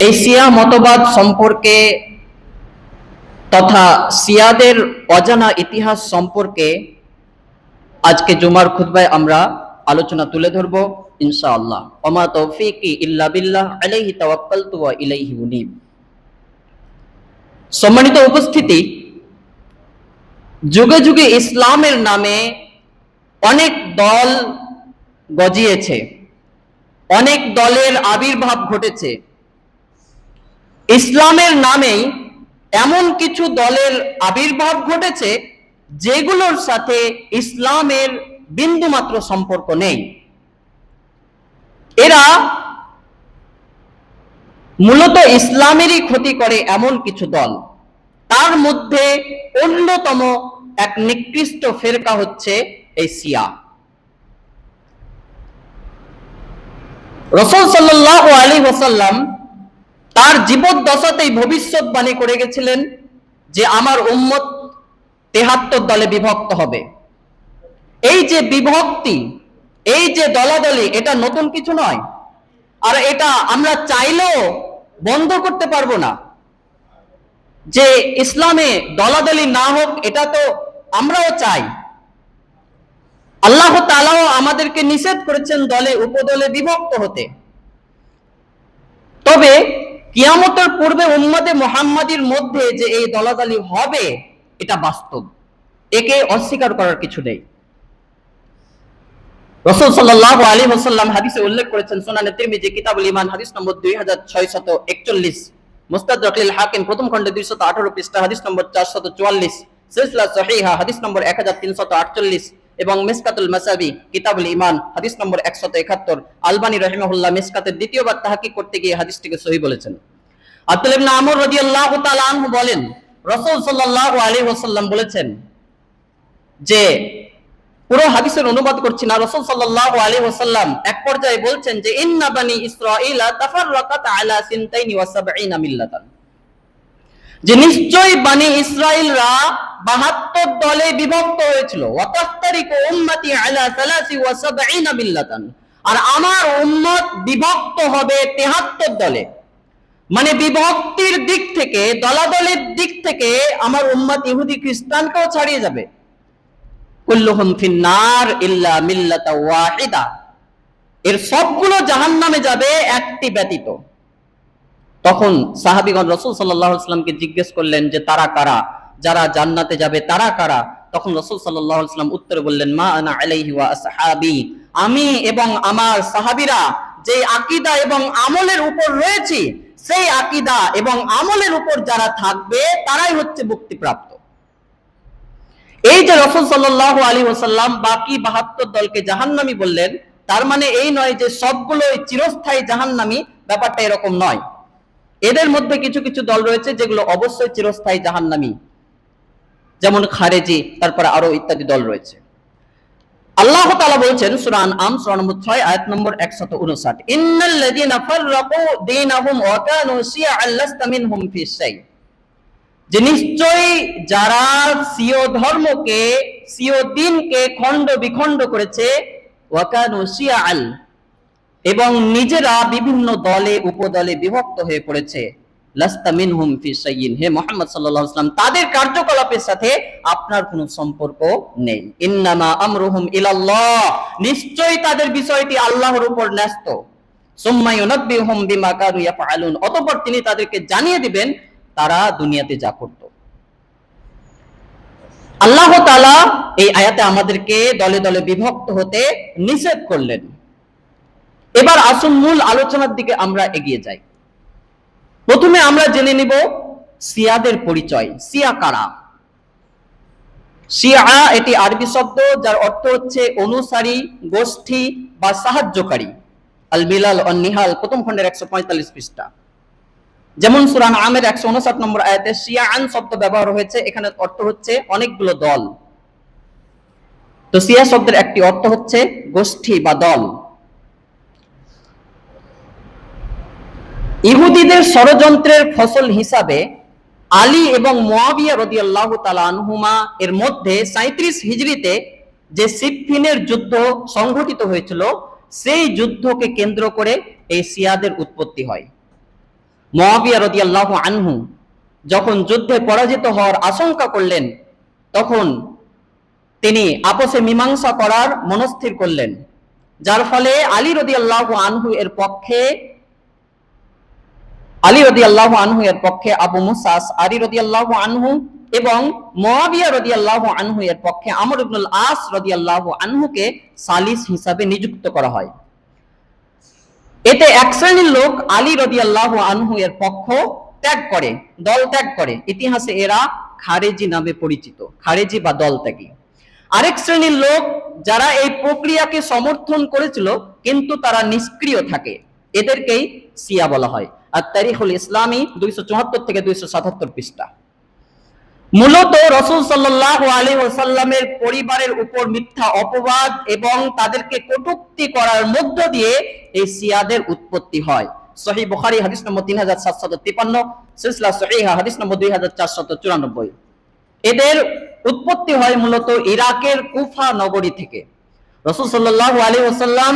এই শিয়া মতবাদ সম্পর্কে তথা শিয়াদের অজানা ইতিহাস সম্পর্কে আজকে জুমার খুতবায় আমরা আলোচনা তুলে ধরব ইনশাআল্লাহ। ওমা তৌফিকি ইল্লা বিল্লাহ আলাইহি তাওয়াক্কালতু ওয়া ইলাইহি উনীব। সম্মানিত উপস্থিতি, যুগে যুগে ইসলামের নামে অনেক দল গজিয়েছে, অনেক দলের আবির্ভাব ঘটেছে। ইসলামের নামেই এমন কিছু দলের আবির্ভাব ঘটেছে যেগুলোর সাথে ইসলামের বিন্দুমাত্র সম্পর্ক নেই। এরা মূলত ইসলামেরই ক্ষতি করে এমন কিছু দল। তার মধ্যে অন্যতম এক নিকৃষ্ট ফেরকা হচ্ছে এই শিয়া। রাসূল সাল্লাল্লাহু আলাইহি ওয়াসাল্লাম তার জীবদ্দশাতেই ভবিষ্যৎবাণী করে গেছিলেন যে আমার উম্মত ৭৩ দলে বিভক্ত হবে। এই যে বিভক্তি, এই যে দলাদলি, এটা নতুন কিছু নয়, আর এটা আমরা চাইলেও বন্ধ করতে পারবো না। যে ইসলামে দলাদলি না হোক এটা তো আমরাও চাই। আল্লাহ তাআলাও আমাদেরকে নিষেধ করেছেন দলে উপদলে বিভক্ত হতে। তবে কিয়ামতের পূর্বে উম্মতে মুহাম্মাদীর মধ্যে যে এই দলাদলি হবে এটা বাস্তব, একে অস্বীকার করার কিছু নেই। রাসূল সাল্লাল্লাহু আলাইহি ওয়াসাল্লাম হাদিসে উল্লেখ করেছেন, সুনানে তিরমিজি কিতাবুল ঈমান হাদিস নম্বর 2641, মুস্তাদরাকুল হাকিম প্রথম খণ্ডে 218 পৃষ্ঠা হাদিস নম্বর 444, সিলসিলা সহিহা হাদিস নম্বর 1348 এবং মিসকাতুল মাসাবি কিতাবুল ঈমান হাদিস নম্বর 171। আলবানী রাহিমাহুল্লাহ মিসকাতের দ্বিতীয়বার তাহকিক করতে গিয়ে হাদিসটিকে সহিহ বলেছেন। আব্দুল্লাহ ইবনে আমর রাদিয়াল্লাহু তাআলা আনহু বলেন, রাসূল সাল্লাল্লাহু আলাইহি ওয়াসাল্লাম বলেছেন যে, পুরো হাদিসের অনুবাদ করছি না, রাসূল সাল্লাল্লাহু আলাইহি ওয়াসাল্লাম এক পর্যায়ে বলছেন যে ইন্না বানি ইসরাঈলা তাফাররাকাত আলা 72 মিল্লাতান, যে নিশ্চয়ই বানি ইসরাঈলরা 72 দলে বিভক্ত হয়েছিল। ওয়া তাফতারিকু উম্মতি আলা 73 মিল্লাতান, আর আমার উম্মত বিভক্ত হবে 73 দলে। মানে বিভক্তির দিক থেকে, দলাদলের দিক থেকে আমার উম্মত ইহুদি খ্রিস্টানকেও ছাড়িয়ে যাবে। কুল্লুহুম ফিন্নার ইল্লা মিল্লাতা ওয়াহিদা, এর সবগুলো জাহান্নামে যাবে একটি ব্যতীত। তখন সাহাবীগণ রাসূল সাল্লাল্লাহু আলাইহি ওয়াসাল্লামকে জিজ্ঞেস করলেন যে তারা কারা, যারা জান্নাতে যাবে তারা কারা? তখন রাসূল সাল্লাল্লাহু আলাইহি ওয়াসাল্লাম উত্তরে বললেন, মা আনা আলাইহি ওয়া আসহাবি, আমি এবং আমার সাহাবীরা যে আকীদা এবং আমলের উপর রয়েছি, সেই আকীদা এবং আমলের উপর যারা থাকবে তারাই হচ্ছে মুক্তিপ্রাপ্ত। এই যে রাসূল সাল্লাল্লাহু আলাইহি ওয়াসাল্লাম বাকি 72 দলকে জাহান্নামী বললেন, তার মানে এই নয় যে সবগুলোই চিরস্থায়ী জাহান্নামী, ব্যাপারটা এরকম নয়। এদের মধ্যে কিছু কিছু দল রয়েছে যেগুলো অবশ্যই চিরস্থায়ী জাহান্নামী, যেমন খারেজি, তারপরে আরো ইত্যাদি দল রয়েছে। আল্লাহ তাআলা বলছেন সূরা আনআম সূরা নম্বর 6 আয়াত নম্বর 159, ইন্নাল লাযিনা ফাররাকু দীনাহুম ওয়া কানু শিয়া'আন লাস্তা মিনহুম ফি শাই, যে নিশ্চয়ই যারা স্বীয় ধর্মকে, স্বীয় দ্বীনকে খণ্ড বিখণ্ড করেছে, ওয়া কানু শিয়া'আন, এবং নিজেরা বিভিন্ন দলে উপদলে বিভক্ত হয়ে পড়েছে, লাস্তা মিনহুম ফি শাইইন, হে মুহাম্মদ সাল্লাল্লাহু আলাইহি ওয়াসাল্লাম তাদের কার্যকলাপের সাথে আপনার কোনো সম্পর্ক নেই। ইন্নামা আমরুহুম ইলাল্লাহ, নিশ্চয়ই তাদের বিষয়টি আল্লাহর উপর ন্যস্ত। সুম্মা ইউনাব্বিহুম বিমা কানু ইয়াফআলুন, অতঃপর তিনি তাদেরকে জানিয়ে দিবেন তারা দুনিয়াতে যা করত। আল্লাহ তাআলা এই আয়াতে আমাদেরকে দলে দলে বিভক্ত হতে নিষেধ করলেন। এবার আসুন মূল আলোচনার দিকে আমরা এগিয়ে যাই। প্রথমে আমরা জেনে নিব শিয়াদের পরিচয়। শিয়া কারা? শিয়া এটি আরবি শব্দ যার অর্থ হচ্ছে অনুসারী, গোষ্ঠী বা সাহায্যকারী। আল বিলাল ওয়ান নিহাল প্রথম খণ্ডের 145 পৃষ্ঠা। যেমন সূরা আনআমের 159 নম্বর আয়াতে শিয়াআন শব্দ ব্যবহার হয়েছে, এখানে অর্থ হচ্ছে অনেকগুলো দল। তো শিয়া শব্দের একটি অর্থ হচ্ছে গোষ্ঠী বা দল। ইহুদিদের ষড়যন্ত্রের ফসল হিসাবে আলী এবং মুয়াবিয়া রাদিয়াল্লাহু তাআলা আনহুমা এর মধ্যে 37 হিজরিতে যে সিফফিনের যুদ্ধ সংঘটিত হয়েছিল, সেই যুদ্ধকে কেন্দ্র করে এই শিয়াদের উৎপত্তি হয়। মুআবিয়া রাদিয়াল্লাহু আনহু যখন যুদ্ধে পরাজিত হওয়ার আশঙ্কা করলেন, তখন তিনি আপোষে মীমাংসা করার মনস্থির করলেন, যার ফলে আলী রাদিয়াল্লাহু আনহু এর পক্ষে আবু মুসা আশআরী রাদিয়াল্লাহু আনহু এবং মুআবিয়া রাদিয়াল্লাহু আনহু এর পক্ষে আমর ইবনুল আস রাদিয়াল্লাহু আনহুকে সালিস হিসাবে নিযুক্ত করা হয়। এতে এক শ্রেণীর লোক আলী রাদিয়াল্লাহু আনহু এর পক্ষ ত্যাগ করে, দল ত্যাগ করে। ইতিহাসে এরা খারেজি নামে পরিচিত, খারেজি বা দল ত্যাগী। আরেক শ্রেণীর লোক যারা এই প্রক্রিয়াকে সমর্থন করেছিল কিন্তু তারা নিষ্ক্রিয় থাকে, এদেরকেই শিয়া বলা হয়। আর তারিখুল ইসলামী 274 থেকে 277 পৃষ্ঠা। মূলত রাসূল সাল্লাল্লাহু আলাইহি ওয়াসাল্লামের পরিবারের উপর মিথ্যা অপবাদ এবং তাদেরকে কটূক্তি করার মধ্য দিয়ে এই শিয়াদের উৎপত্তি হয়। সহিহ বুখারী হাদিস নম্বর 3753, সিলসিলা সহিহা হাদিস নম্বর 2494। এদের উৎপত্তি হয় মূলত ইরাকের কুফা নগরী থেকে। রাসূল সাল্লাল্লাহু আলাইহি ওয়াসাল্লাম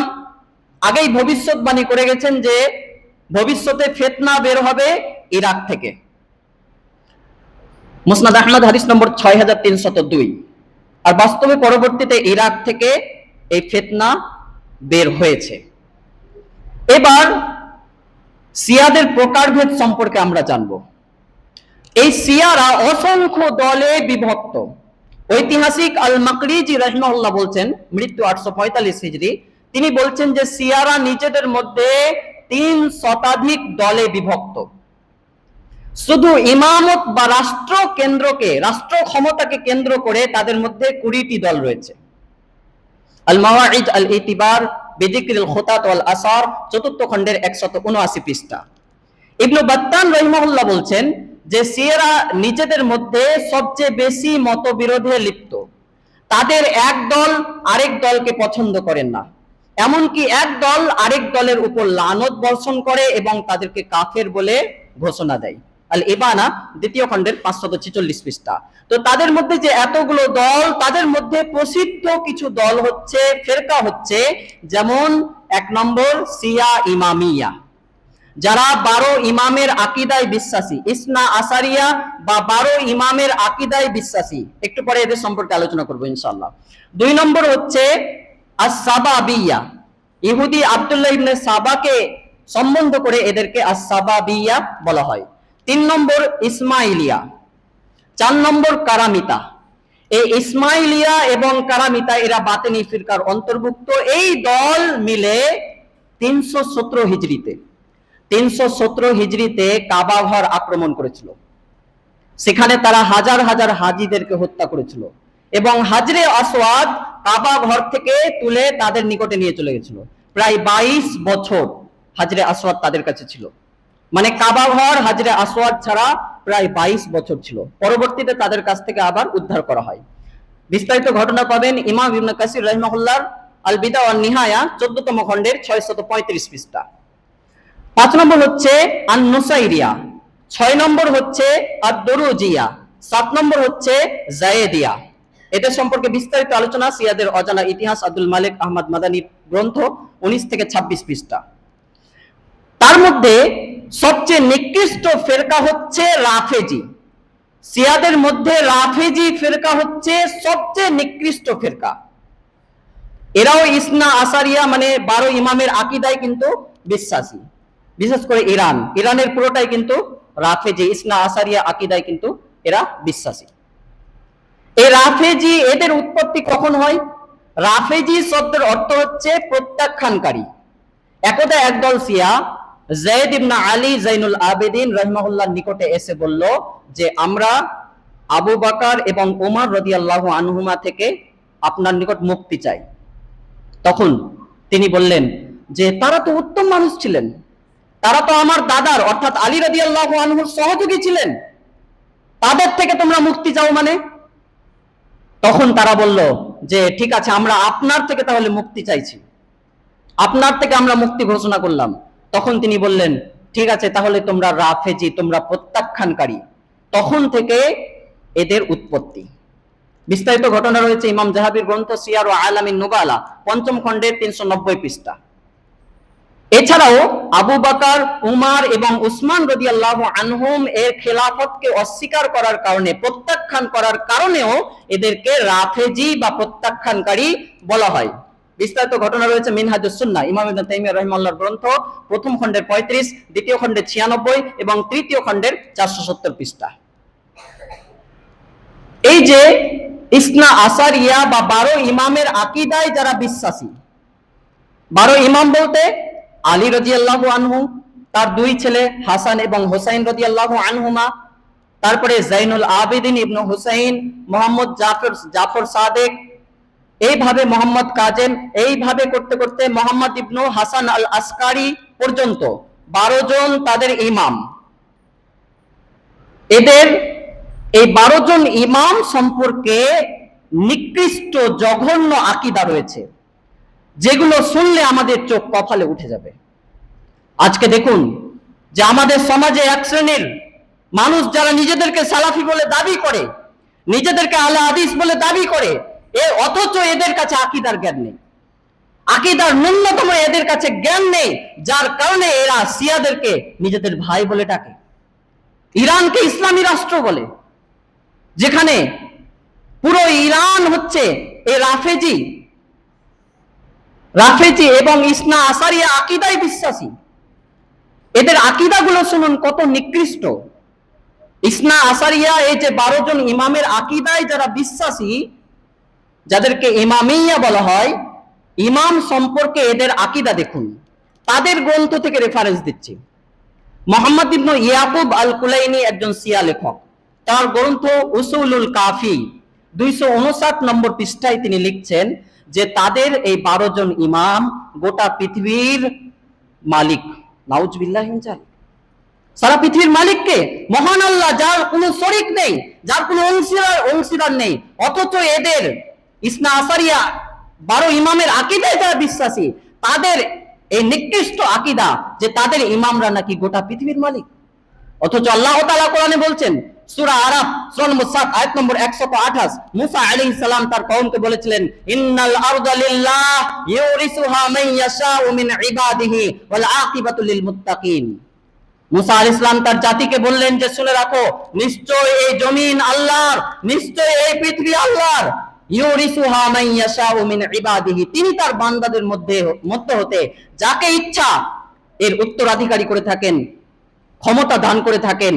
আগেই ভবিষ্যৎবাণী করে গেছেন যে ভবিষ্যতে ফিতনা বের হবে ইরাক থেকে। মুসনাদ আহমদ হাদিস নম্বর 6302। আর বাস্তবে পরবর্তীতে ইরাক থেকে এই ফিতনা বের হয়েছে। এবার শিয়াদের প্রকারভেদ সম্পর্কে আমরা জানব। এই শিয়ারা অসংখ্য দলে বিভক্ত। ঐতিহাসিক আল মাকরিজি রাহিমাহুল্লাহ বলছেন, মৃত্যু 845 হিজরি, তিনি বলছেন যে শিয়ারা নিজেদের মধ্যে 3 শতাধিক দলে বিভক্ত। শুধু ইমামত বা রাষ্ট্র ক্ষমতাকে কেন্দ্র করে তাদের মধ্যে 20টি দল রয়েছে। আল মাওয়াইদ আল ইতিবার বিযিকরিল খুতাত ওয়াল আসার 4th খণ্ডের 179 পৃষ্ঠা। ইবনে বাত্তান রাহিমাহুল্লাহ বলছেন যে শিয়ারা নিজেদের মধ্যে সবচেয়ে বেশি মতবিরোধে লিপ্ত। তাদের এক দল আরেক দলকে পছন্দ করেন না, এমনকি এক দল আরেক দলের উপর লানত বর্ষণ করে এবং তাদেরকে কাফের বলে ঘোষণা দেয়। আল ইবানা 2য় খণ্ডের 546 পৃষ্ঠা। তো তাদের মধ্যে যে এতগুলো দল, তাদের মধ্যে প্রসিদ্ধ কিছু দল হচ্ছে, ফেরকা হচ্ছে, যেমন 1 নম্বর শিয়া ইমামিয়া, যারা 12 ইমামের আকীদায় বিশ্বাসী, ইসনা আসারিয়া বা 12 ইমামের আকীদায় বিশ্বাসী। একটু পরে এদের সম্পর্কে আলোচনা করব ইনশাআল্লাহ। 2 নম্বর হচ্ছে আস-সাবাবিয়া, ইহুদি আব্দুল্লাহ ইবনে সাবাকে সম্বন্ধ করে এদেরকে আস-সাবাবিয়া বলা হয়। 3 নম্বর ইসমাইলিয়া, 4 নম্বর কারামিতা। এই ইসমাইলিয়া এবং কারামিতা এরা বাতিনি ফিরকার অন্তর্ভুক্ত। এই দল মিলে 317 হিজরিতে কাবা ঘর আক্রমণ করেছিল। সেখানে তারা হাজার হাজার হাজিদেরকে হত্যা করেছিল এবং হাজরে আসওয়াদ কাবা ঘর থেকে তুলে তাদের নিকটে নিয়ে চলে গেছিল। প্রায় 22 বছর হাজরে আসওয়াদ তাদের কাছে ছিল। মানে কাবা ঘর হাজরে আসওয়াদ ছাড়া প্রায় 22 বছর ছিল। পরবর্তীতে তাদের কাছ থেকে আবার উদ্ধার করা হয়। বিস্তারিত ঘটনা পাবেন ইমাম ইবনে কাসির রাহিমাহুল্লাহ আল বিদা ওয়ান নিহায়া 14তম খণ্ডের 635 পৃষ্ঠা। 5 নম্বর হচ্ছে আন-নুসাইরিয়া, 6 নম্বর হচ্ছে আদ-দুরুজিয়া, 7 নম্বর হচ্ছে জায়েদিয়া। এদের সম্পর্কে বিস্তারিত আলোচনা শিয়াদের অজানা ইতিহাস আব্দুল মালিক আহমদ মাদানির গ্রন্থ 19 থেকে 26 পৃষ্ঠা। তার মধ্যে সবচেয়ে নিকৃষ্ট ফেরকা হচ্ছে রাফেজি। শিয়াদের মধ্যে রাফেজি ফেরকা হচ্ছে সবচেয়ে নিকৃষ্ট ফেরকা। এরাও ইসনা আসারিয়া মানে 12 ইমামের আকীদায় কিন্তু বিশ্বাসী। বিশেষ করে ইরানের পুরোটাই কিন্তু রাফেজি, ইসনা আসারিয়া আকীদায় কিন্তু এরা বিশ্বাসী। এই রাফেজি, এদের উৎপত্তি কখন হয়? রাফেজি শব্দের অর্থ হচ্ছে প্রত্যাখ্যানকারী। একদা একদল শিয়া যায়েদ ইবনে আলী জাইনুল আবেদিন রাহিমাহুল্লাহর নিকটে এসে বলল যে আমরা আবু বকর এবং ওমর রাদিয়াল্লাহু আনহুমা থেকে আপনার নিকট মুক্তি চাই। তখন তিনি বললেন যে তারা তো উত্তম মানুষ ছিলেন, তারা তো আমার দাদার অর্থাৎ আলী রাদিয়াল্লাহু আনহুর সহযোগী ছিলেন, তাদের থেকে তোমরা মুক্তি চাও মানে? তখন তারা বলল যে ঠিক আছে, আমরা আপনার থেকে তাহলে মুক্তি চাইছি, আপনার থেকে আমরা মুক্তি ঘোষণা করলাম। তখন তিনি বললেন ঠিক আছে, তাহলে তোমরা রাফেজি, তোমরা প্রত্যাখ্যানকারী। তখন থেকে এদের উৎপত্তি। বিস্তারিত ঘটনা রয়েছে ইমাম যাহাবির গ্রন্থ সিয়ার ও আলামিন নুবালা 5ম খণ্ডের 390 পৃষ্ঠা। এছাড়াও আবু বকর, উমর এবং উসমান রাদিয়াল্লাহু আনহুম এর খেলাফতকে অস্বীকার করার কারণে, প্রত্যাখ্যান করার কারণেও এদেরকে রাফেজি বা প্রত্যাখ্যানকারী বলা হয়। বিস্তারিত ঘটনা রয়েছে মিনহাজুস সুন্নাহ, ইমাম ইবনে তাইমিয়া রাহিমাহুল্লাহর গ্রন্থ, প্রথম খণ্ডের 35, দ্বিতীয় খণ্ডের 96 এবং তৃতীয় খণ্ডের 470 পৃষ্ঠা। এই যে ইসনা আসারিয়া বা 12 ইমামের আকীদায় যারা বিশ্বাসী, 12 ইমাম বলতে আলী রাদিয়াল্লাহু আনহু, তার দুই ছেলে হাসান এবং হোসাইন রাদিয়াল্লাহু আনহুমা, তারপরে জাইনুল আবেদিন ইবনে হুসাইন, মোহাম্মদ জাফর সাদেক, এইভাবে মোহাম্মদ কাজেম, এইভাবে করতে করতে মোহাম্মদ ইবনু হাসান আল আসকারি পর্যন্ত 12 জন তাদের ইমাম। এদের এই 12 জন ইমাম সম্পর্কে নিকৃষ্ট জঘন্য আকীদা রয়েছে, যেগুলো শুনলে আমাদের চোখ কপালে উঠে যাবে। আজকে দেখুন যে আমাদের সমাজে এক শ্রেণীর মানুষ যারা নিজেদেরকে সালাফি বলে দাবি করে, নিজেদেরকে আহলে হাদিস বলে দাবি করে, অথচ এদের কাছে আকীদার জ্ঞান নেই, আকীদার ন্যূনতম এদের কাছে জ্ঞান নেই, যার কারণে এরা শিয়াদেরকে নিজেদের ভাই বলে ডাকে, ইরানকে ইসলামী রাষ্ট্র বলে, যেখানে পুরো ইরান হচ্ছে এই রাফেজি এবং ইসনা আসারিয়া আকীদায় বিশ্বাসী। এদের আকীদাগুলো শুনুন কত নিকৃষ্ট। ইসনা আসারিয়া এই যে 12 জন ইমামের আকীদায় যারা বিশ্বাসী, যাদেরকে ইমামিয়া বলা হয়, ইমাম সম্পর্কে এদের আকীদা দেখুন। তাদের গ্রন্থ থেকে রেফারেন্স দিচ্ছি। মুহাম্মদ ইবনে ইয়াকুব আল কুলাইনি একজন শিয়া লেখক, তার গ্রন্থ উসুলুল কাফি 259 নম্বর পৃষ্ঠায় তিনি লিখছেন যে তাদের এই 12 জন ইমাম গোটা পৃথিবীর মালিক। নাউজুবিল্লাহি মিন যালিক। সারা পৃথিবীর মালিককে মহান আল্লাহ, যার কোনো শরীক নেই, যার কোনো অংশীদার নেই, অথচ এদের ইসনা আসারিয়া 12 ইমামের আকীদায় যারা বিশ্বাসী, তাদের এই নিকৃষ্ট আকীদা যে তাদের ইমামরা নাকি গোটা পৃথিবীর মালিক। অথচ আল্লাহ তাআলা কোরআনে বলছেন, সূরা আরাফ সূরা নম্বর 7 আয়াত নম্বর 128, মুসা আলাইহিস সালাম তার কওমকে বলেছিলেন, ইন্নাল আরদা লিল্লাহ ইউরিসুহা মান ইয়াশাউ মিন ইবাদিহি ওয়াল আকিবাতু লিল মুত্তাকিন। মুসা আলাইহিস সালাম তার জাতিকে বললেন যে শুনে রাখো, নিশ্চয় এই জমিন আল্লাহর, নিশ্চয় এই পৃথিবী আল্লাহর, ইউরিসুহা মান ইয়াশাউ মিন ইবাদিহি, তিনি তার বান্দাদের মধ্যে হতে যাকে ইচ্ছা এর উত্তরাধিকারী করে থাকেন, ক্ষমতা দান করে থাকেন।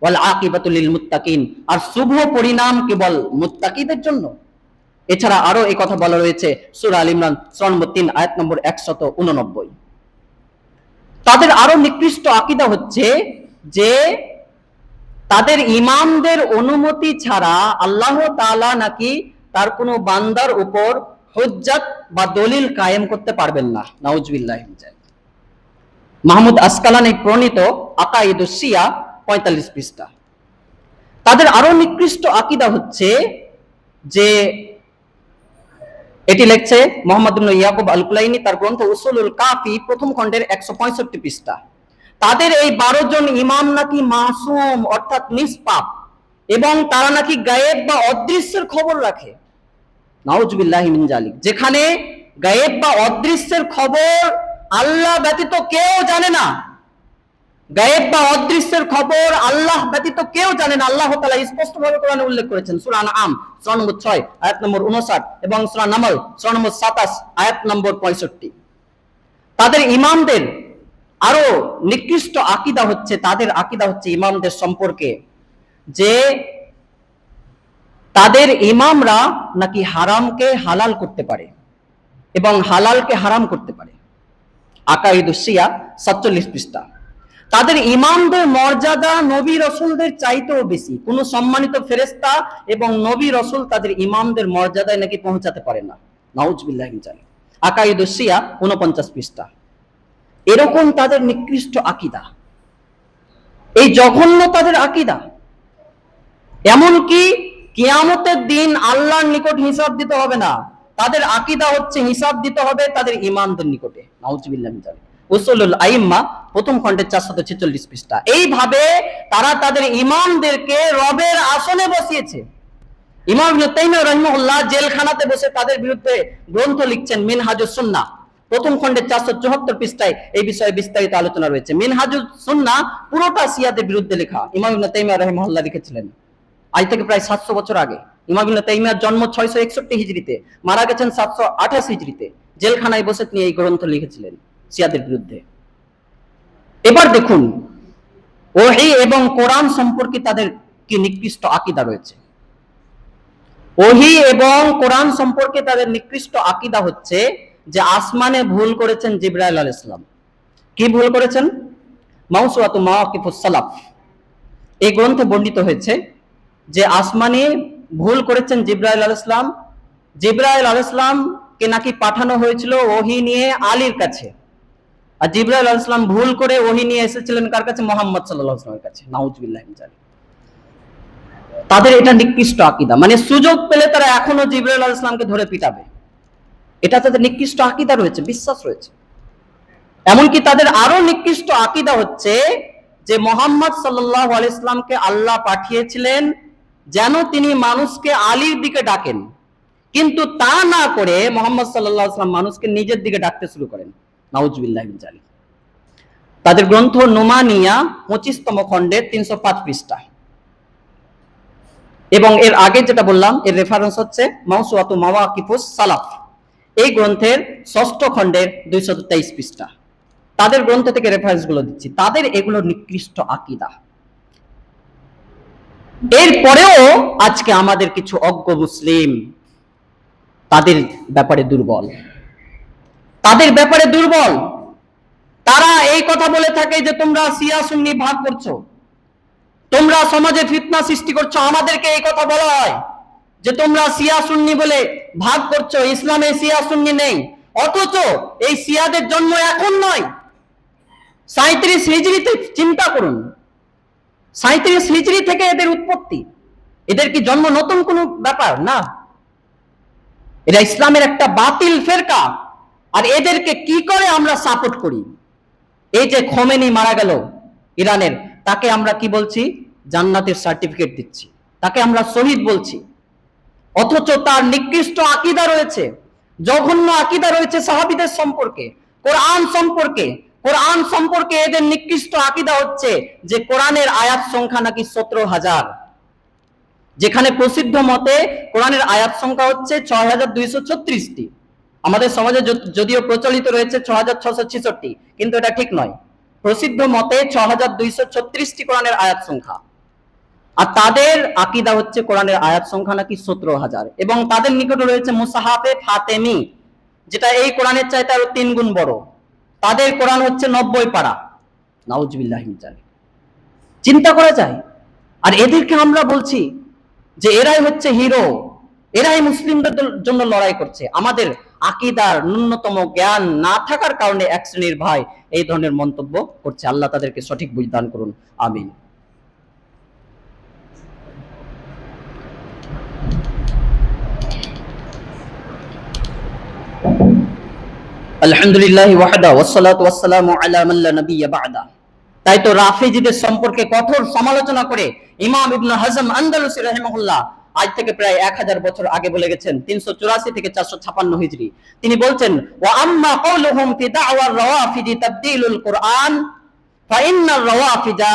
ওয়াল আকিবাতু লিল মুত্তাকিন, আর শুভ পরিণাম কেবল মুত্তাকিদের জন্য। এছাড়া আরো এই কথা বলা রয়েছে সূরা আল ইমরান সূরা নম্বর 3 আয়াত নম্বর 189। তাদের আরো নিকৃষ্ট আকীদা হচ্ছে যে তাদের ইমামদের অনুমতি ছাড়া আল্লাহ তাআলা নাকি তার কোনো বান্দার উপর হুজ্জাত বা দলিল কায়েম করতে পারবেন না। নাউজুবিল্লাহি মিন যালিক। মাহমুদ আসকালানি প্রণীত আকাঈদুস শিয়া 45 পৃষ্ঠা। তাদের আরো নিকৃষ্ট আকীদা হচ্ছে যে, এটি লিখছে মুহাম্মদ ইবনে ইয়াকুব আল কুলাইনি তার গ্রন্থ উসুলুল কাফি প্রথম খণ্ডের 165 পৃষ্ঠা। তাদের এই 12 জন ইমাম নাকি মাসুম অর্থাৎ নিষ্পাপ, এবং তারা নাকি গায়েব বা অদৃশ্যের খবর রাখে। নাউজুবিল্লাহি মিন যালিক। যেখানে গায়েব বা অদৃশ্যের খবর আল্লাহ ব্যতীত কেউ জানে না, গায়েব বা অদৃশ্যের খবর আল্লাহ ব্যতীত কেউ জানে না। আল্লাহ তাআলা স্পষ্টভাবে কোরআনে উল্লেখ করেছেন সূরা আনআম সূরা নম্বর 6 আয়াত নম্বর 59 এবং সূরা নামল সূরা নম্বর 27 আয়াত নম্বর 65। তাদের ইমামদের আরো নিকৃষ্ট আকীদা হচ্ছে, তাদের আকীদা হচ্ছে ইমামদের সম্পর্কে যে তাদের ইমামরা নাকি হারামকে হালাল করতে পারে এবং হালালকে হারাম করতে পারে। আকাঈদুস শিয়া 47 পৃষ্ঠা। তাদের ইমামদের মর্যাদা নবী রাসূলদের চাইতেও বেশি। কোন সম্মানিত ফেরেশতা এবং নবী রাসূল তাদের ইমামদের মর্যাদায় নাকি পৌঁছাতে পারে না। নাউজুবিল্লাহি মিন যালিক। আকাঈদুস শিয়া 49 পৃষ্ঠা। এরকম তাদের নিকৃষ্ট আকীদা, এই জঘন্য তাদের আকীদা। এমনকি কিয়ামতের দিন আল্লাহর নিকট হিসাব দিতে হবে না, তাদের আকীদা হচ্ছে হিসাব দিতে হবে তাদের ইমামদের নিকটে। নাউজুবিল্লাহি মিন যালিক। উসুলুল আইম্মা প্রথম খণ্ডের 446 পৃষ্ঠা। এইভাবে তারা তাদের ইমামদেরকে রবের আসনে বসিয়েছে। ইমাম ইবনে তাইমিয়া রাহিমাহুল্লাহ জেলখানাতে বসে তাদের বিরুদ্ধে গ্রন্থ লিখছেন মিনহাজুস সুন্নাহ প্রথম খণ্ডের 474 পৃষ্ঠায় এই বিষয়ে বিস্তারিত আলোচনা রয়েছে। মিনহাজুস সুন্নাহ পুরোটা শিয়াদের বিরুদ্ধে লেখা। ইমাম ইবনে তাইমিয়া রাহিমাহুল্লাহ লিখেছিলেন আজ থেকে প্রায় 700 বছর আগে। ইমাম ইবনে তাইমিয়ার জন্ম 661 হিজরিতে, মারা গেছেন 728 হিজরিতে। জেলখানায় বসে তিনি এই গ্রন্থ লিখেছিলেন শিয়াদের বিরুদ্ধে। এবার দেখুন ওহী এবং কোরআন সম্পর্কে তাদের কি নিকৃষ্ট আকীদা রয়েছে। ওহী এবং কোরআন সম্পর্কে তাদের নিকৃষ্ট আকীদা হচ্ছে যে আসমানে ভুল করেছেন জিবরাইল আলাইহিস সালাম। কি ভুল করেছেন? মাউসুআতু মাওয়াকিফুস সালাফ এই গ্রন্থে বর্ণিত হয়েছে যে আসমানে ভুল করেছেন জিবরাইল আলাইহিস সালাম। জিবরাইল আলাইহিস সালাম কে নাকি পাঠানো হয়েছিল ওহী নিয়ে আলীর কাছে, আর জিবরাইল আলাইহিস সালাম ভুল করে ওহী নিয়ে এসেছিলেন কার কাছে? মুহাম্মদ সাল্লাল্লাহু আলাইহি ওয়াসাল্লামের কাছে। নাউজুবিল্লাহি মিন যালিক। তাদের এটা নিকৃষ্ট আকীদা, মানে সুযোগ পেলে তারা এখনো জিবরাইল আলাইহিস সালামকে ধরে পিটাবে। এটা তাদের নিকৃষ্ট আকীদা রয়েছে, বিশ্বাস রয়েছে। এমনকি তাদের আরো নিকৃষ্ট আকীদা হচ্ছে যে মুহাম্মদ সাল্লাল্লাহু আলাইহি ওয়াসাল্লামকে আল্লাহ পাঠিয়েছিলেন যেন তিনি মানুষকে আলীর দিকে ডাকেন, কিন্তু তা না করে মুহাম্মদ সাল্লাল্লাহু আলাইহি ওয়াসাল্লাম মানুষকে নিজের দিকে ডাকতে শুরু করেন। নাউজুবিল্লাহি মিন যালিক। তাদের গ্রন্থ নুমানিয়া 25তম খণ্ডের 305 পৃষ্ঠা, এবং এর আগে যেটা বললাম এর রেফারেন্স হচ্ছে মাউসুআতু মাওয়াকিফুস সালাফ এই গ্রন্থের 6ষ্ঠ খণ্ডের 223 পৃষ্ঠা। তাদের গ্রন্থ থেকে রেফারেন্স গুলো দিচ্ছি। তাদের এগুলো নিকৃষ্ট আকীদা। এরপরেও আজকে আমাদের কিছু অজ্ঞ মুসলিম তাদের ব্যাপারে দুর্বল, তারা এই কথা বলে থাকে যে তোমরা শিয়া সুন্নি ভাগ করছো, তোমরা সমাজে ফিতনা সৃষ্টি করছো। আমাদেরকে এই কথা বলা হয় যে তোমরা শিয়া সুন্নি বলে ভাগ করছো, ইসলামে শিয়া সুন্নি নেই। অথচ এই শিয়াদের জন্ম এখন নয়, 37 হিজরিতে। চিন্তা করুন, 37 হিজরি থেকে এদের উৎপত্তি। এদের কি জন্ম নতুন কোন ব্যাপার না? এরা ইসলামের একটা বাতিল ফেরকা। আর এদেরকে কি করে আমরা সাপোর্ট করি? এই যে খোমেনি মারা গেল ইরানের, তাকে আমরা কি বলছি? জান্নাতের সার্টিফিকেট দিচ্ছি, তাকে আমরা শহীদ বলছি। অথচ তার নিকৃষ্ট আকীদা রয়েছে, জঘন্য আকীদা রয়েছে সাহাবীদের সম্পর্কে, কোরআন সম্পর্কে এদের নিকৃষ্ট আকীদা হচ্ছে যে কোরআনের আয়াত সংখ্যা নাকি 17,000, যেখানে প্রসিদ্ধ মতে কোরআনের আয়াত সংখ্যা হচ্ছে 6,236টি। আমাদের সমাজে যদিও প্রচলিত রয়েছে 6,666, কিন্তু এটা ঠিক নয়। প্রসিদ্ধ মতে 6,236টি কোরআনের আয়াত সংখ্যা। আর তাদের আকীদা হচ্ছে কোরআনের আয়াত সংখ্যা নাকি 17,000, এবং তাদের নিকটে রয়েছে মুসাহাফে ফাতেমি, যেটা এই কোরআনের চাইতে আরো 3 গুণ বড়। তাদের কোরআন হচ্ছে 90 পারা। নাউজুবিল্লাহি মিন যালিক। চিন্তা করা যায়। আর এদেরকে আমরা বলছি যে এরাই হচ্ছে হিরো, এরাই মুসলিমদের জন্য লড়াই করছে। আমাদের আকীদার ন্যূনতম জ্ঞান না থাকার কারণে এক শ্রেণীর ভাই এই ধরনের মন্তব্য করছে। আল্লাহ তাদেরকে সঠিক বুঝ দান করুন, আমিন। আলহামদুলিল্লাহ ওয়াহদা ওয়াসসালাতু ওয়াসসালামু আলা মান লা নাবিয়্যা বা'দা। তাই তো রাফিজিদের সম্পর্কে কঠোর সমালোচনা করে ইমাম ইবনে হাজম আন্দালুসি রাহিমাহুল্লাহ আজ থেকে প্রায় 1000 বছর আগে বলে গেছেন, 384 থেকে 456 হিজরি। তিনি বলছেন, ওয়া আম্মা কাউলুহুম ফি দা'ওয়ার রাওয়াফিদি তাবদীলুল কুরআন ফা ইন্নার রাওয়াফিদা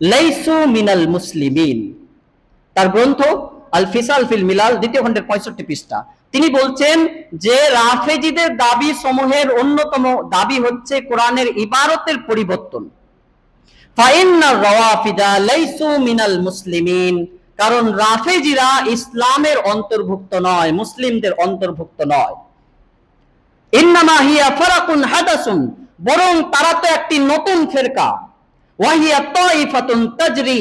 লাইসু মিনাল মুসলিমিন। তার গ্রন্থ আল ফিসাল ফিল মিলাল 2য় খণ্ডের 65 পৃষ্ঠা। তিনি বলছেন যে রাফেজিদের দাবি সমূহের অন্যতম দাবি হচ্ছে কোরআনের ইবারতের পরিবর্তন। ফাইন্নার রাওয়াফিদা লাইসু মিনাল মুসলিমিন, কারণ রাফেজিরা ইসলামের অন্তর্ভুক্ত নয়, মুসলিমদের অন্তর্ভুক্ত নয়। ইন্নামা হিয়া ফারাকুন হাদাসুন, বরং তারা তো একটি নতুন ফিরকা। ওয়া হিয়া তাইফাতুন তাজরি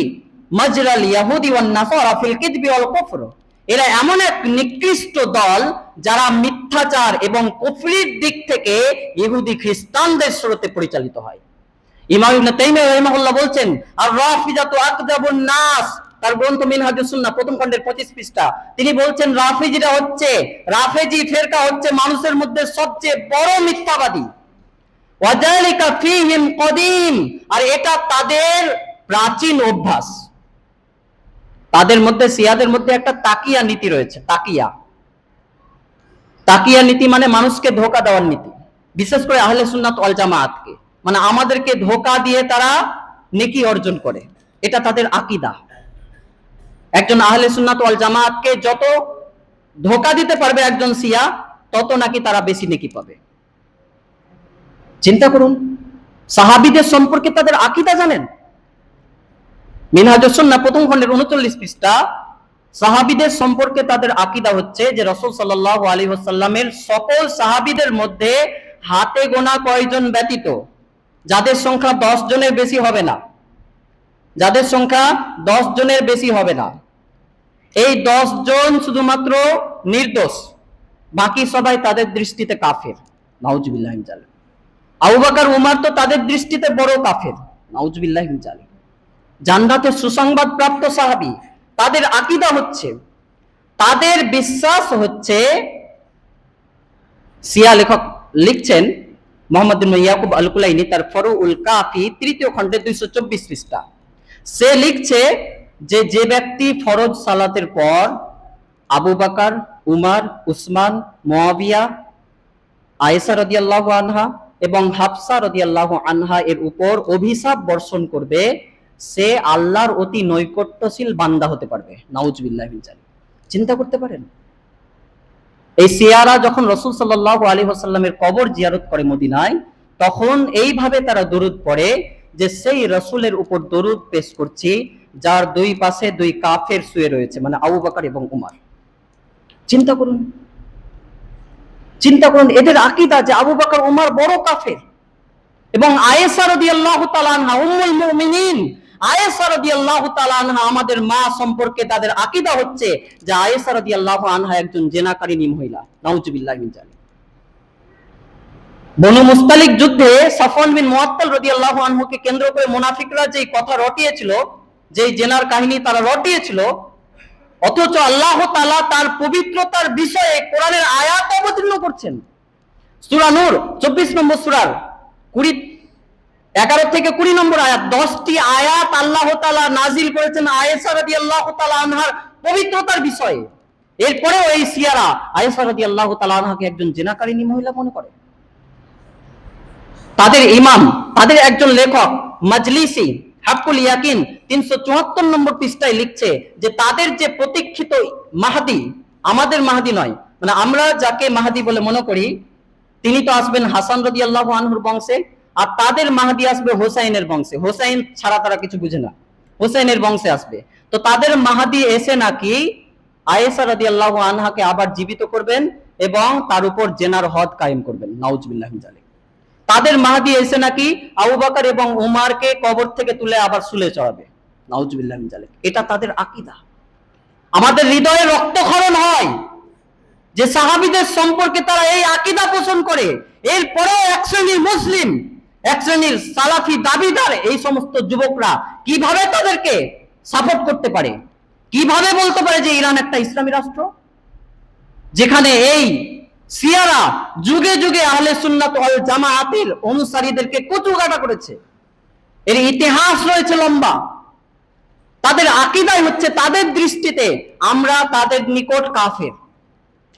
মাজরাল ইয়াহুদি ওয়ান নাসারা ফিল কিযবি ওয়াল কুফর, এরা এমন এক নিকৃষ্ট দল যারা মিথ্যাচার এবং কুফরির দিক থেকে ইহুদি খ্রিস্টানদের স্রোতে পরিচালিত হয়। ইমাম ইবনে তাইমিয়া রাহিমাহুল্লাহ বলছেন, আর রাফিজাতু আকযাবুন নাস, তার গ্রন্থ মিনহাজুস সুন্নাহ প্রথম খণ্ডের 25 পৃষ্ঠা। তিনি বলছেন রাফেজি ফিরকা হচ্ছে মানুষের মধ্যে সবচেয়ে বড় মিথ্যাবাদী। ওয়াযালিকা ফীহিম কদিম, আর এটা তাদের প্রাচীন অভ্যাস। তাদের মধ্যে শিয়াদের মধ্যে একটা তাকিয়া নীতি রয়েছে। তাকিয়া নীতি মানে মানুষকে ধোঁকা দেওয়ার নীতি। বিশেষ করে আহলে সুন্নাত ওয়াল জামাতকে, মানে আমাদেরকে ধোঁকা দিয়ে তারা নেকি অর্জন করে, এটা তাদের আকীদা। একজন আহলে সুন্নাত ওয়াল জামাতকে যত ধোঁকা দিতে পারবে একজন শিয়া, তত নাকি তারা বেশি নেকি পাবে। চিন্তা করুন, সাহাবীদের সম্পর্কে তাদের আকীদা জানেন? মিনহাজুস সুন্নাহ প্রথম খণ্ডের 39 পৃষ্ঠা, সাহাবীদের সম্পর্কে তাদের আকীদা হচ্ছে যে রাসূল সাল্লাল্লাহু আলাইহি ওয়াসাল্লামের সকল সাহাবীদের মধ্যে হাতে গোনা কয়জন ব্যতীত, যাদের সংখ্যা 10 জনের বেশি হবে না, যাদের সংখ্যা 10 জনের বেশি হবে না, এই 10 জন শুধুমাত্র নির্দোষ, বাকি সবাই তাদের দৃষ্টিতে কাফের। নাউজুবিল্লাহি মিন যালিক। আবু বকর উমর তো তাদের দৃষ্টিতে বড় কাফের। নাউজুবিল্লাহি মিন যালিক। জান্নাতের সুসংবাদ প্রাপ্ত সাহাবী, তাদের আকীদা হচ্ছে, তাদের বিশ্বাস হচ্ছে, সিয়া লেখক লিখছেন মোহাম্মদ ইবনে ইয়াকুব আল কুলাইনি তার ফরউল কাফি তৃতীয় খণ্ডে 224 পৃষ্ঠা, সে লিখছে যে যে ব্যক্তি ফরজ সালাতের পর আবু বকর, উমর, উসমান, মুয়াবিয়া, আয়েশা রাদিয়াল্লাহু আনহা এবং হাফসা রাদিয়াল্লাহু আনহা এর উপর অভিশাপ বর্ষণ করবে, সে আল্লাহর অতি নৈকট্যশীল বান্দা হতে পারবে। নাউজুবিল্লাহি মিন যালিক। চিন্তা করতে পারেন, এই শিয়ারা যখন রাসূল সাল্লাল্লাহু আলাইহি ওয়াসাল্লামের কবর জিয়ারত করে মদিনায়, তখন এইভাবে তারা দরুদ পড়ে যে সেই রাসূলের উপর দরুদ পেশ করছি যার দুই পাশে দুই কাফের শুয়ে রয়েছে, মানে আবু বকর এবং উমর। চিন্তা করুন, চিন্তা করুন, এদের আকীদা যে আবু বকর উমর বড় কাফের। এবং আয়েশা রাদিয়াল্লাহু তাআলা আনহা উম্মুল মুমিনিন আয়েশা রাদিয়াল্লাহু তাআলা আনহা আমাদের মা সম্পর্কে তাদের আকীদা হচ্ছে যে আয়েশা রাদিয়াল্লাহু আনহা একজন জিনাকারিনী মহিলা। নাউজুবিল্লাহি মিন যালিক। বনু মুস্তালিক যুদ্ধে সাফওয়ান বিন মুআত্তাল রাদিয়াল্লাহু আনহুকে কেন্দ্র করে মুনাফিকরা যেই কথা রটিয়েছিল, যেই জেনার কাহিনী তারা রটিয়েছিল, অথচ আল্লাহ তাআলা তার পবিত্রতার বিষয়ে কোরআনের আয়াত অবতীর্ণ করছেন। সূরা নূর 24 নম্বর সূরার 11 থেকে 20 নম্বর আয়াত, 10টি আয়াত আল্লাহ তাআলা নাজিল করেছেন আয়েশা রাদিয়াল্লাহু তাআলা আনহার পবিত্রতার বিষয়ে। এরপরেও এই শিয়ারা আয়েশা রাদিয়াল্লাহু তাআলা আনহাকে একজন জিনাকারিনী মহিলা মনে করে। তাদের ইমাম, তাদের একজন লেখক মাজলিসি হাক্কুল ইয়াকিন 374 নম্বর পৃষ্ঠায় লিখছে যে তাদের যে প্রতীক্ষিত মাহদি, আমাদের মাহদি নয়, মানে আমরা যাকে মাহদি বলে মনে করি, তিনি তো আসবেন হাসান রাদিয়াল্লাহু আনহুর বংশে, আর তাদের মাহদি আসবে হোসাইনের বংশে। হোসাইন ছাড়া তারা কিছু বুঝে না, হোসাইনের বংশে আসবে। তো তাদের মাহদি এসে নাকি আয়েশা রাদিয়াল্লাহু আনহাকে আবার জীবিত করবেন এবং তার উপর জেনার হদ কায়েম করবেন। নাউজুবিল্লাহি মিন যালিক। তাদের মাহদি এসে নাকি আবু বকর এবং উমরকে কবর থেকে তুলে আবার শুলে চড়াবে। নাউজুবিল্লাহি মিন যালিক। এটা তাদের আকীদা। আমাদের হৃদয়ে রক্তক্ষরণ হয় যে সাহাবীদের সম্পর্কে তারা এই আকীদা পোষণ করে, এরপরেও এক শ্রেণীর মুসলিম, এক শ্রেণীর সালাফি দাবিদার এই সমস্ত যুবকরা কিভাবে তাদেরকে সাপোর্ট করতে পারে, কিভাবে বলতে পারে যে ইরান একটা ইসলামী রাষ্ট্র, যেখানে এই শিয়ারা যুগে যুগে আহলে সুন্নাত ওয়াল জামাআতের অনুসারীদেরকে কচুকাটা করেছে। এর ইতিহাস রয়েছে লম্বা। তাদের আকীদাই হচ্ছে, তাদের দৃষ্টিতে আমরা তাদের নিকট কাফের।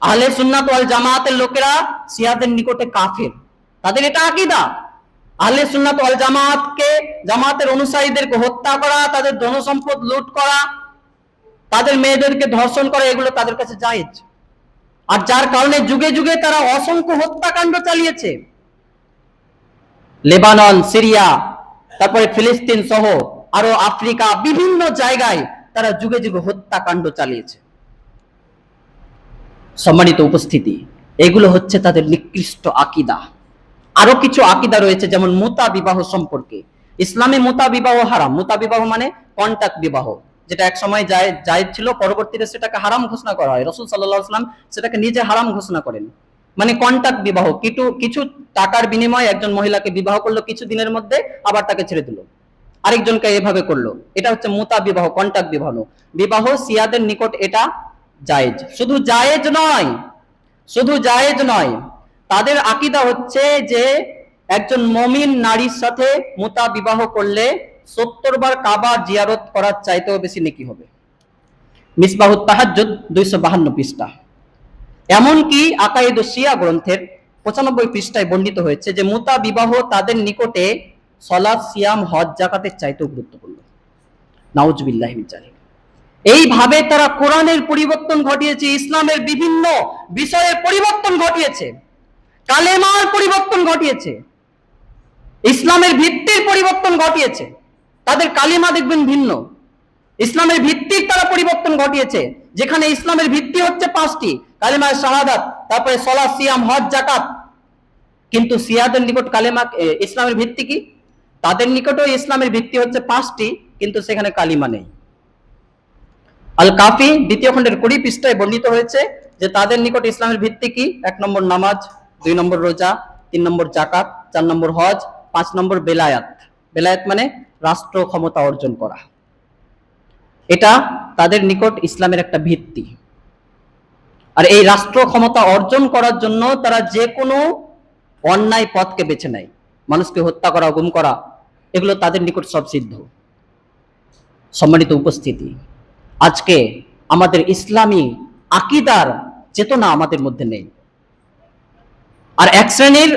আহলে সুন্নাত ওয়াল জামাআতের লোকেরা শিয়াদের নিকটে কাফের, তাদের এটা আকীদা। আহলে সুন্নাত ওয়াল জামাতকে, জামাতের অনুসারীদেরকে হত্যা করা, তাদের ধনসম্পদ লুট করা, তাদের মেয়েদেরকে ধর্ষণ করা, এগুলো তাদের কাছে জায়েজ। আর যার কারণে যুগে যুগে তারা অসংখ্য হত্যাকাণ্ড চালিয়েছে। লেবানন, সিরিয়া, তারপরে ফিলিস্তিন সহ আরো আফ্রিকা বিভিন্ন জায়গায় তারা যুগে যুগে হত্যাকাণ্ড চালিয়েছে। সম্মানিত উপস্থিতি, এগুলো হচ্ছে তাদের নিকৃষ্ট আকীদা। আরো কিছু আকীদা রয়েছে, যেমন মুতা বিবাহ সম্পর্কে। ইসলামে মুতা বিবাহ হারাম। মুতা বিবাহ মানে কন্টাক্ট বিবাহ, যেটা এক সময় জায়েজ ছিল, পরবর্তীতে সেটাকে হারাম ঘোষণা করা হয়। রাসূল সাল্লাল্লাহু আলাইহি ওয়াসাল্লাম সেটাকে নিজে হারাম ঘোষণা করেন। মানে কন্টাক্ট বিবাহ, কিছু টাকার বিনিময়ে একজন মহিলাকে বিবাহ করলো, কিছু দিনের মধ্যে আবার তাকে ছেড়ে দিল, আরেকজনকে এভাবে করলো। এটা হচ্ছে মুতা বিবাহ, কন্টাক্ট বিবাহ। শিয়াদের নিকট এটা জায়েজ। শুধু জায়েজ নয়, তাদের আকীদা হচ্ছে যে একজন মুমিন নারীর সাথে মুতা বিবাহ করলে 70 বার কাবা জিয়ারত করার চাইতেও বেশি নেকি হবে। মিসবাহুত তাহাজ্জুদ 252 পৃষ্ঠা। এমনকি আকাইদুস শিয়া গ্রন্থের 95 পৃষ্ঠায় বর্ণিত হয়েছে যে মুতা বিবাহ তাদের নিকটে সালাত, সিয়াম, হজ, যাকাতের চাইতেও গুরুত্বপূর্ণ। নাউজুবিল্লাহি মিন যালিক। এইভাবে তারা কোরআনের পরিবর্তন ঘটিয়েছে, ইসলামের বিভিন্ন বিষয়ের পরিবর্তন ঘটিয়েছে, কালেমার পরিবর্তন ঘটিয়েছে, ইসলামের ভিত্তির পরিবর্তন ঘটিয়েছে। তাদের কালিমা দেখবেন ভিন্ন, ইসলামের ভিত্তির তারা পরিবর্তন ঘটিয়েছে। যেখানে ইসলামের ভিত্তি হচ্ছে 5টি, কালিমা শাহাদাত, তারপরে সালাত, সিয়াম, হজ, যাকাত, কিন্তু শিয়াদের নিকট কালেমা ইসলামের ভিত্তি কি? তাদের নিকটও ইসলামের ভিত্তি হচ্ছে 5টি, কিন্তু সেখানে কালিমা নেই। আল কাফি 2য় খণ্ডের 20 পৃষ্ঠায় বর্ণিত হয়েছে যে তাদের নিকট ইসলামের ভিত্তি কি? 1 নম্বর নামাজ, 2 নম্বর রোজা, 3 নম্বর যাকাত, 4 নম্বর হজ, 5 নম্বর বেলায়াত। বেলায়াত মানে রাষ্ট্র ক্ষমতা অর্জন করা। এটা তাদের নিকট ইসলামের একটা ভিত্তি। আর এই রাষ্ট্র ক্ষমতা অর্জন করার জন্য তারা যে কোনো অন্যায় পথকে বেছে নেয়, মানুষকে হত্যা করা, গুম করা, এগুলো তাদের নিকট সব সিদ্ধ। সম্মানিত উপস্থিতি, আজকে আমাদের ইসলামী আকীদার চেতনা আমাদের মধ্যে নেই। আর এক শ্রেণীর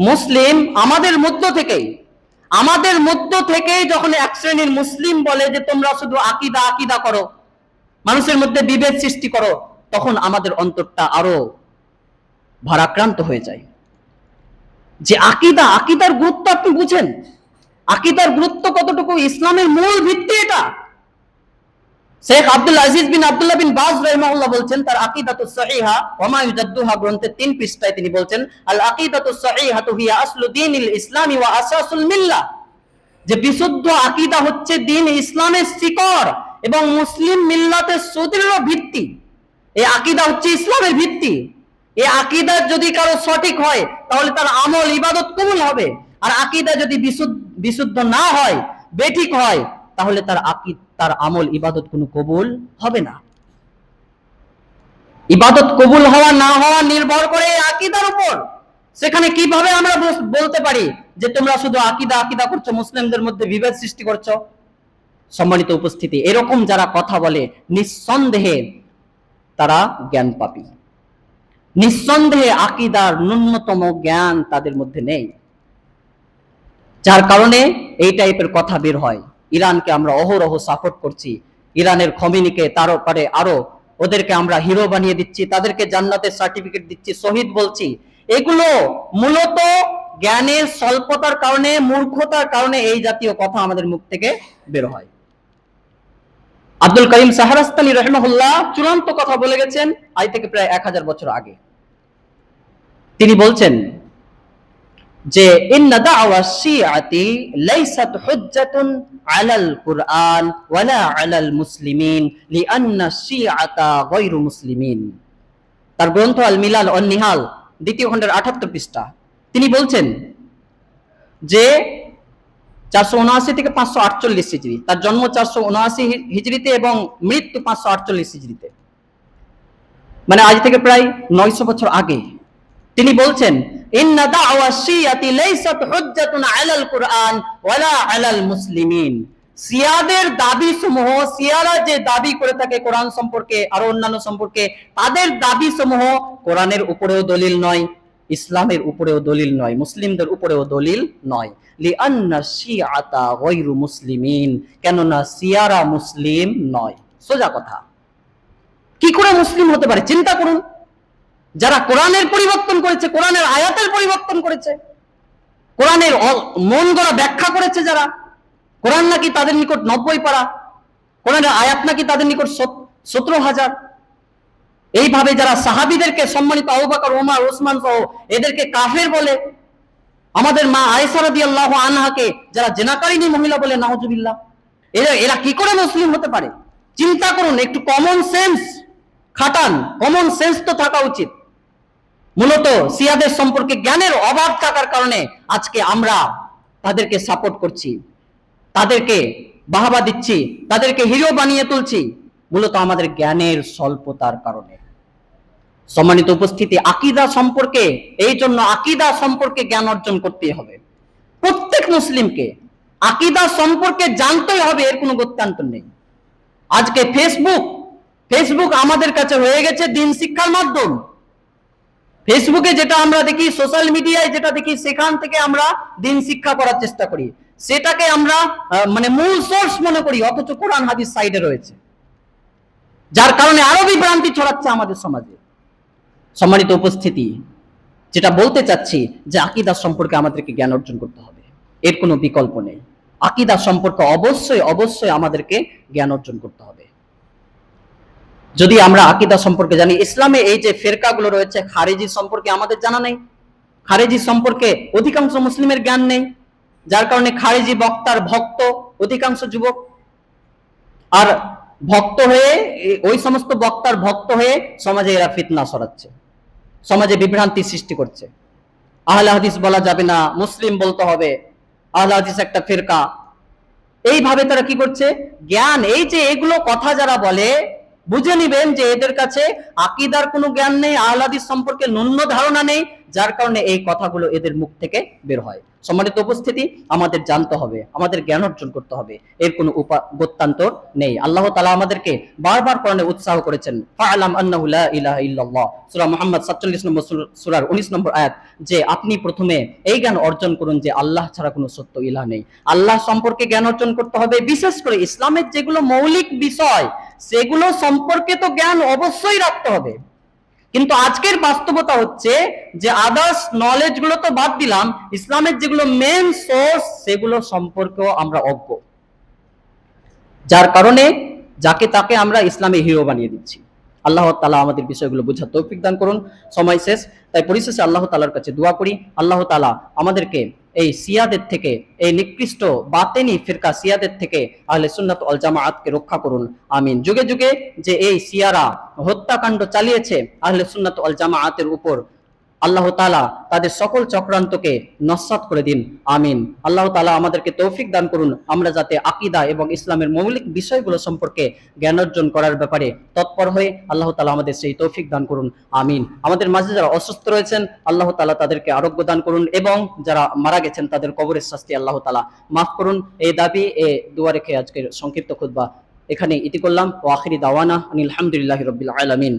মুসলিম আমাদের মধ্য থেকেই যখন এক শ্রেণীর মুসলিম বলে যে তোমরা শুধু আকীদা আকীদা করো, মানুষের মধ্যে বিভেদ সৃষ্টি করো, তখন আমাদের অন্তরটা আরো ভারাক্রান্ত হয়ে যায়। যে আকীদার গুরুত্ব আপনি বুঝেন, আকীদার গুরুত্ব কতটুকু, ইসলামের মূল ভিত্তি এটা। শেখ আব্দুল আজিজ বিন আব্দুল্লাহ বিন বাজ রাহিমাহুল্লাহ বলছেন তার আকীদাতুস সহিহা ওয়া মা ইউজাদ্দুহা গ্রন্থের 3 পৃষ্ঠায় তিনি বলছেন আল আকীদাতুস সহিহাতু হিয়া আসলু দীনিল ইসলামি ওয়া আসাসুল মিল্লাহ, যে বিশুদ্ধ আকীদা হচ্ছে দ্বীন ইসলামের শিকড় এবং মুসলিম মিল্লাতের সুদৃঢ় ভিত্তি। এই আকীদা হচ্ছে ইসলামের ভিত্তি। এই আকীদা যদি কারো সঠিক হয় তাহলে তার আমল ইবাদত কবুল হবে, আর আকীদা যদি বিশুদ্ধ না হয়, বেঠিক হয়, তাহলে তার আমল ইবাদত কোনো কবুল হবে না। ইবাদত কবুল হওয়া না হওয়া নির্ভর করে আকীদার উপর। সেখানে কিভাবে আমরা বলতে পারি যে তোমরা শুধু আকীদা আকীদা করছো, মুসলিমদের মধ্যে বিভেদ সৃষ্টি করছো? সম্মানিত উপস্থিতি, এরকম যারা কথা বলে নিঃসন্দেহে তারা জ্ঞান পাপী। নিঃসন্দেহে আকীদার ন্যূনতম জ্ঞান তাদের মধ্যে নেই, যার কারণে এই টাইপের কথা বের হয়। ইরানকে আমরা অহরহ সাপোর্ট করছি, ইরানের খমেনিকে তারপরে আরো ওদেরকে আমরা হিরো বানিয়ে দিচ্ছি, তাদেরকে জান্নাতের সার্টিফিকেট দিচ্ছি, শহীদ বলছি। এগুলো মূলত জ্ঞানের স্বল্পতার কারণে, মূর্খতার কারণে এই জাতীয় কথা আমাদের মুখ থেকে বের হয়। আব্দুল করিম শাহরাস্তানী রাহিমাহুল্লাহ চূড়ান্ত কথা বলে গেছেন আজ থেকে প্রায় 1000 বছর আগে। তিনি বলছেন যে ইন্না দাওয়া শিয়াতি লাইসাত হুজ্জাতুন আলাল কুরআন ওয়ালা আলাল মুসলিমিন লিআন্না শিয়াতা গায়রু মুসলিমিন। তার গ্রন্থ আল মিলাল ওয়ান নিহাল 2য় খণ্ডের 78 পৃষ্ঠা তিনি বলছেন যে 479 থেকে 548 হিজরি, তার জন্ম 479 হিজরিতে এবং মৃত্যু 548 হিজরিতে, মানে আজ থেকে প্রায় 900 বছর আগে। তিনি বলছেন ইন্না দাওয়া শিয়াতি লাইসাত হুজ্জাতুন আলাল কুরআন ওয়ালা আলাল মুসলিমিন। শিয়াদের দাবি সমূহ, শিয়ারা যে দাবি করে থাকে কোরআন সম্পর্কে আর অন্যান্য সম্পর্কে, তাদের দাবি সমূহ কোরআনের উপরেও দলিল নয়, ইসলামের উপরেও দলিল নয়, মুসলিমদের উপরেও দলিল নয়। লিআন্না শিয়াতা গায়রু মুসলিমিন, কেননা শিয়ারা মুসলিম নয়। সোজা কথা। কি করে মুসলিম হতে পারে চিন্তা করুন। যারা কোরআনের পরিবর্তন করেছে, কোরআনের আয়াতের পরিবর্তন করেছে, কোরআনের মন গড়া ব্যাখ্যা করেছে, যারা কোরআন নাকি তাদের নিকট 90 পারা, কোরআনের আয়াত নাকি তাদের নিকট 17,000, এইভাবে যারা সাহাবীদেরকে, সম্মানিত আবু বকর, ওমর, ওসমান সহ এদেরকে কাফের বলে, আমাদের মা আয়েশা রাদিয়াল্লাহু আনহাকে যারা জিনাকারিনী মহিলা বলে, নাউজুবিল্লাহ, এরা কি করে মুসলিম হতে পারে? চিন্তা করুন, একটু কমন সেন্স খাটান। কমন সেন্স তো থাকা উচিত। মূলত শিয়াদের সম্পর্কে জ্ঞানের অভাব থাকার কারণে আজকে আমরা তাদেরকে সাপোর্ট করছি, তাদেরকে বাহবা দিচ্ছি, তাদেরকে হিরো বানিয়ে তুলছি, মূলত আমাদের জ্ঞানের স্বল্পতার কারণে। সম্মানিত উপস্থিতি, আকীদা সম্পর্কে, এই জন্য আকীদা সম্পর্কে জ্ঞান অর্জন করতে হবে। প্রত্যেক মুসলিমকে আকীদা সম্পর্কে জানতেই হবে, এর কোনো গত্যান্তর নেই। আজকে ফেসবুক আমাদের কাছে হয়ে গেছে দিন শিক্ষার মাধ্যম। ফেসবুকে যেটা আমরা দেখি, সোশ্যাল মিডিয়ায় যেটা দেখি, সেখান থেকে আমরা দিন শিক্ষা করার চেষ্টা করি, সেটাকে আমরা মানে মূল সোর্স মনে করি, অথচ কোরআন হাদিস সাইডে রয়েছে, যার কারণে আরো বিভ্রান্তি ছড়াচ্ছে আমাদের সমাজে। সম্মানিত উপস্থিতি, যেটা বলতে চাচ্ছি যে আকীদা সম্পর্কে আমাদেরকে জ্ঞান অর্জন করতে হবে, এর কোনো বিকল্প নেই। আকীদা সম্পর্কে অবশ্যই অবশ্যই আমাদেরকে জ্ঞান অর্জন করতে হবে। যদি আমরা আকীদা সম্পর্কে জানি, ইসলামে এই যে ফেরকাগুলো রয়েছে, খারিজি সম্পর্কে আমাদের জানা নেই, খারিজি সম্পর্কে অধিকাংশ মুসলিমের জ্ঞান নেই, যার কারণে খারিজি বক্তার ভক্ত অধিকাংশ যুবক, আর ভক্ত হয়ে ওই সমস্ত বক্তার ভক্ত হয়ে সমাজে এরা ফিতনা ছড়াচ্ছে, সমাজে বিভ্রান্তি সৃষ্টি করছে। আহলে হাদিস বলা যাবে না, মুসলিম বলতে হবে, আহলে হাদিস একটা ফিরকা, এইভাবে তারা কি করছে, জ্ঞান, এই যে এগুলো কথা যারা বলে, বুঝে নিবেন যে এদের কাছে আকীদার কোনো জ্ঞান নেই, আহলে হাদিস সম্পর্কে ন্যূন ধারণা নেই, যার কারণে এই কথাগুলো এদের মুখ থেকে বের হয়। সম্মানিত উপস্থিতি, আমাদের জানতে হবে, আমাদের জ্ঞান অর্জন করতে হবে, এর কোনো গত্যান্তর নেই। আল্লাহ তাআলা আমাদেরকে বারবার কোরআনে উৎসাহ করেছেন, ফাআলাম আন্নাহু লা ইলাহা ইল্লাল্লাহ, সূরা মুহাম্মদ 47 নম্বর সূরার 19 নম্বর আয়াত, যে আপনি প্রথমে এই জ্ঞান অর্জন করুন যে আল্লাহ ছাড়া কোনো সত্য ইলাহ নেই। আল্লাহ সম্পর্কে জ্ঞান অর্জন করতে হবে, বিশেষ করে ইসলামের যেগুলো মৌলিক বিষয় সেগুলো সম্পর্কে তো জ্ঞান অবশ্যই রাখতে হবে। কিন্তু আজকের বাস্তবতা হচ্ছে যে আদার্স নলেজ গুলো তো বাদ দিলাম, ইসলামের যেগুলো মেন সোর্স সেগুলো সম্পর্কেও আমরা অজ্ঞ, যার কারণে যাকে তাকে আমরা ইসলামে হিরো বানিয়ে দিচ্ছি। আল্লাহ তাআলা আমাদের বিষয়গুলো বোঝার তৌফিক দান করুন। সময় শেষ, তাই পরিশেষে আল্লাহ তাআলার কাছে দোয়া করি, আল্লাহ তাআলা আমাদেরকে এই সিয়াদের থেকে, এই নিকৃষ্ট বাতেনি ফিরকা সিয়াদের থেকে আহলে সুন্নাত ওয়াল জামাআতকে রক্ষা করুন, আমিন। যুগে যুগে যে এই সিয়ারা হত্যাকাণ্ড চালিয়েছে আহলে সুন্নাত ওয়াল জামাআতের উপর, আল্লাহ তাআলা তাদের সকল চক্রান্তকে নস্যাৎ করে দিন, আমিন। আল্লাহ তাআলা আমাদেরকে তৌফিক দান করুন, আমরা যাতে আকীদা এবং ইসলামের মৌলিক বিষয়গুলো সম্পর্কে জ্ঞান অর্জন করার ব্যাপারে তৎপর হয়ে আল্লাহ তাআলা আমাদের সেই তৌফিক দান করুন, আমিন। আমাদের মাঝে যারা অসুস্থ রয়েছেন আল্লাহ তাআলা তাদেরকে আরোগ্য দান করুন, এবং যারা মারা গেছেন তাদের কবরের শাস্তি আল্লাহ তাআলা মাফ করুন। এই দাবি, এ দোয়া রেখে আজকের সংক্ষিপ্ত খুতবা এখানে ইতি করলাম। ওয়া আখিরি দাওয়ানা আনিল হামদুলিল্লাহি রাব্বিল আলামিন।